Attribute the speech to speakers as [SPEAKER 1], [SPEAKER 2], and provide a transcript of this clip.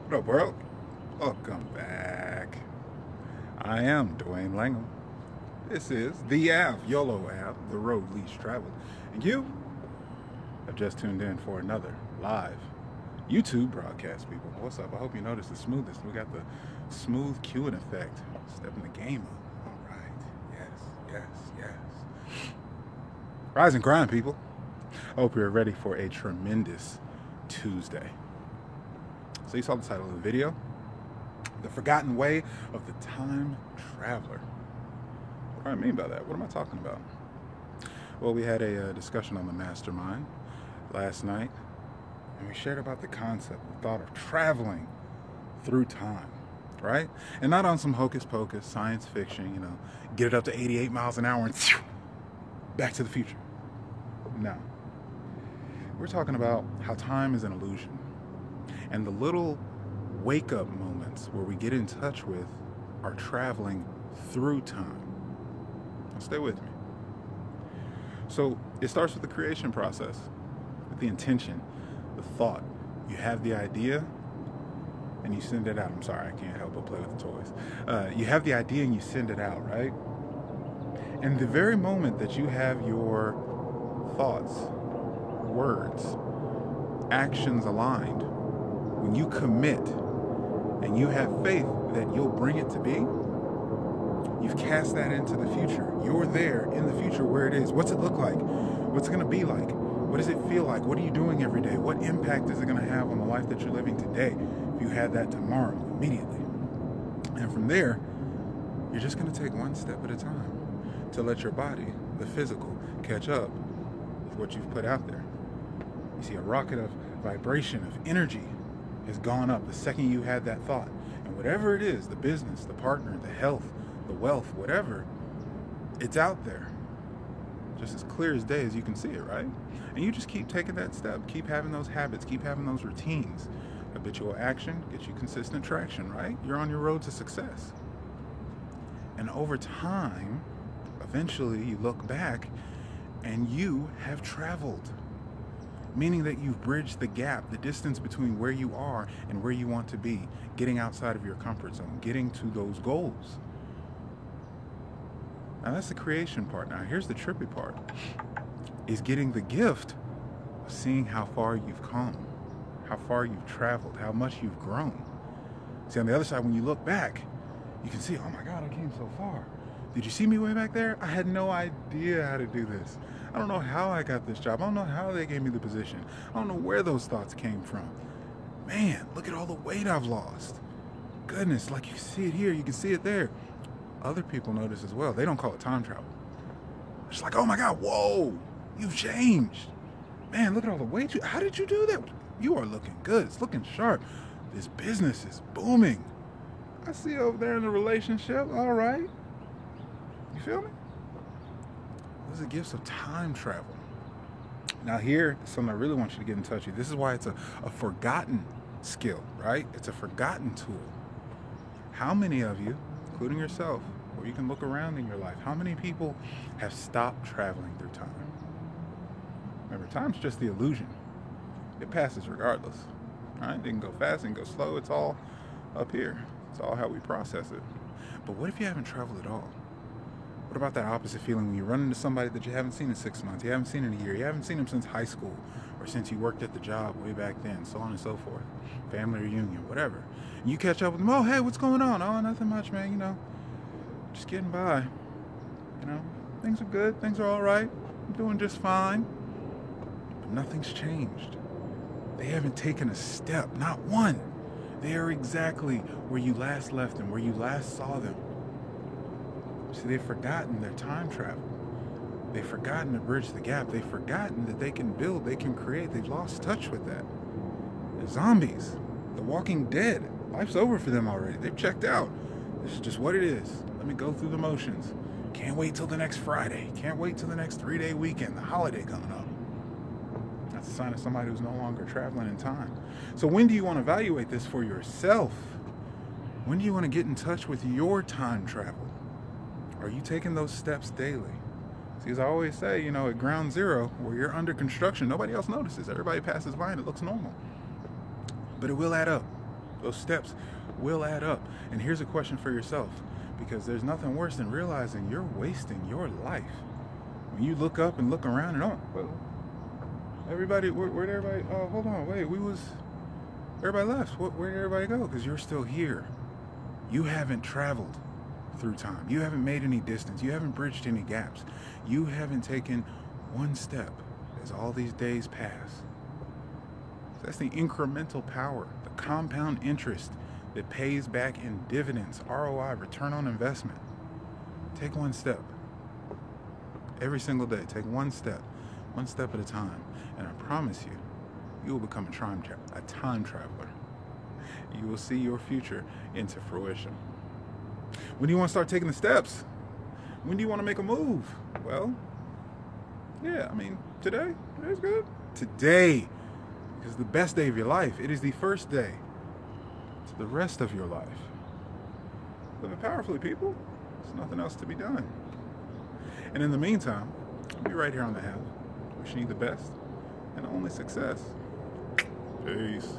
[SPEAKER 1] What up, world? Welcome back. I am Dwayne Langham. This is the app, YOLO app, the road least traveled. And you have just tuned in for another live YouTube broadcast, people. What's up? I hope you noticed the smoothness. We got the smooth cueing effect. Stepping the game up. All right. Yes. Rise and grind, people. I hope you're ready for a tremendous Tuesday. So you saw the title of the video, The Forgotten Way of the Time Traveler. What do I mean by that? What am I talking about? Well, we had a discussion on the mastermind last night, and we shared about the concept, the thought of traveling through time, right? And not on some hocus pocus, science fiction, get it up to 88 miles an hour and back to the future. No. We're talking about how time is an illusion. And the little wake-up moments where we get in touch with are traveling through time. Now stay with me. So it starts with the creation process, with the intention, the thought. You have the idea, and you send it out. I'm sorry, I can't help but play with the toys. You have the idea, and you send it out, right? And the very moment that you have your thoughts, words, actions aligned, when you commit and you have faith that you'll bring it to be, you've cast that into the future. You're there in the future where it is. What's it look like? What's it going to be like? What does it feel like? What are you doing every day? What impact is it going to have on the life that you're living today if you had that tomorrow, immediately? And from there, you're just going to take one step at a time to let your body, the physical, catch up with what you've put out there. You see a rocket of vibration, of energy, has gone up the second you had that thought. And whatever it is, the business, the partner, the health, the wealth, whatever, it's out there. Just as clear as day as you can see it, right? And you just keep taking that step. Keep having those habits. Keep having those routines. Habitual action gets you consistent traction, right? You're on your road to success. And over time, eventually you look back and you have traveled. Meaning that you've bridged the gap, the distance between where you are and where you want to be, getting outside of your comfort zone, getting to those goals. Now that's the creation part. Now here's the trippy part, is getting the gift of seeing how far you've come, how far you've traveled, how much you've grown. See, on the other side, when you look back, you can see, oh my God, I came so far. Did you see me way back there? I had no idea how to do this. I don't know how I got this job. I don't know how they gave me the position. I don't know where those thoughts came from. Man, look at all the weight I've lost. Goodness, like you see it here, you can see it there. Other people notice as well. They don't call it time travel. It's like, oh my God, whoa, you've changed. Man, look at all the weight. How did you do that? You are looking good. It's looking sharp. This business is booming. I see you over there in the relationship. All right. You feel me? Those are gifts of time travel. Now here is something I really want you to get in touch with. This is why it's a forgotten skill, right? It's a forgotten tool. How many of you, including yourself, or you can look around in your life, how many people have stopped traveling through time? Remember, time's just the illusion. It passes regardless. All right? It can go fast, it can go slow. It's all up here. It's all how we process it. But what if you haven't traveled at all? What about that opposite feeling when you run into somebody that you haven't seen in 6 months, you haven't seen in a year, you haven't seen them since high school, or since you worked at the job way back then, so on and so forth, family reunion, whatever. And you catch up with them, oh, hey, what's going on? Oh, nothing much, man, just getting by. Things are good, things are all right, I'm doing just fine. But nothing's changed. They haven't taken a step, not one. They are exactly where you last left them, where you last saw them. See, they've forgotten their time travel. They've forgotten to bridge the gap. They've forgotten that they can build, they can create. They've lost touch with that. They're zombies. The Walking Dead. Life's over for them already. They've checked out. This is just what it is. Let me go through the motions. Can't wait till the next Friday. Can't wait till the next 3-day weekend, the holiday coming up. That's a sign of somebody who's no longer traveling in time. So when do you want to evaluate this for yourself? When do you want to get in touch with your time travel? Are you taking those steps daily? See, as I always say, at ground zero, where you're under construction, nobody else notices. Everybody passes by and it looks normal. But it will add up. Those steps will add up. And here's a question for yourself, because there's nothing worse than realizing you're wasting your life. When you look up and look around and well, everybody, where'd everybody, oh, hold on, wait, everybody left. Where'd everybody go? Because you're still here. You haven't traveled through time. You haven't made any distance. You haven't bridged any gaps. You haven't taken one step as all these days pass. That's the incremental power, the compound interest that pays back in dividends, ROI, return on investment. Take one step. Every single day, take one step at a time. And I promise you, you will become a time traveler. You will see your future into fruition. When do you want to start taking the steps? When do you want to make a move? Well, yeah, I mean, today's good. Today is the best day of your life. It is the first day to the rest of your life. Live it powerfully, people. There's nothing else to be done. And in the meantime, I'll be right here on the Have, wishing you the best and only success. Peace.